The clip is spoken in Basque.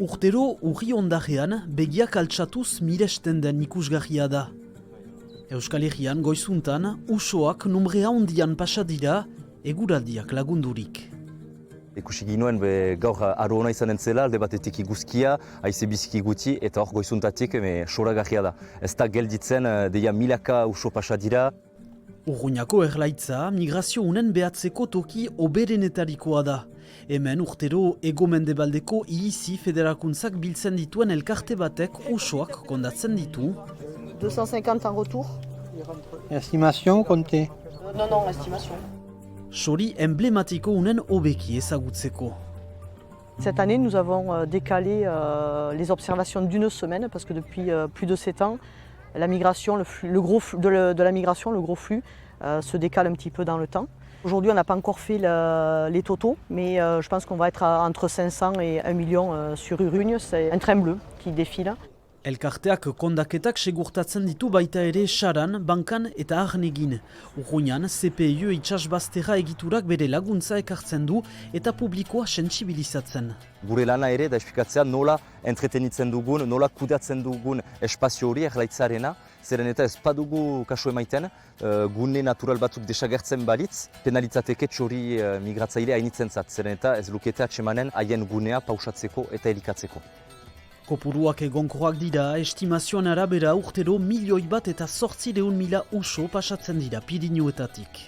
Urtero urri ondajean begiak altxatuz miresten den ikusgarria da. Euskal Herrian goizuntan usoak numrea handian pasa dira eguraldiak lagundurik. Ikusi ginuen gaur aro hona izanen zela, alde batetik iguzkia, haize biziki guti, eta hor goizuntatik soragarria da. Ez da gelditzen, deia milaka uso pasa dira. Urruñako erlaitza migrazio unen behatzeko toki oberenetarikoa da. Hemen urtero ego-mendebaldeko ihizi federakuntzak biltzen dituen elkarte batek usoak kondatzen ditu. 250 en retour. Estimation, comptez. Non, estimation. Sori emblematiko unen hobeki ezagutzeko. Cette année, nous avons décalé les observations d'une semaine parce que depuis plus de 7 ans, la migration, le gros flux de la migration, le gros flux, se décale un petit peu dans le temps. Aujourd'hui, on n'a pas encore fait les totaux, mais je pense qu'on va être entre 500 et 1 million sur Urugne. C'est un train bleu qui défile. Elkarteak kondaketak segurtatzen ditu baita ere Saran, Bankan eta Arnegin. Urruñan, CPU itsasbazterra egiturak bere laguntza ekartzen du eta publikoa sentsibilizatzen. Gure lana ere da esplikatzea nola entretenitzen dugun, nola kudeatzen dugun espazio hori erlaitzarena, zeren eta ez padugu kasu emaiten, gune natural batzuk desagertzen balitz, penalitzateke txori migratzaile hainitzen zat, zeren eta ez lukete atsemanen haien gunea pausatzeko eta elikatzeko. Kopuruak egonkorrak dira, estimazioan arabera urtero 1.000.000 eta 800.000 uso pasatzen dira Pirinioetatik.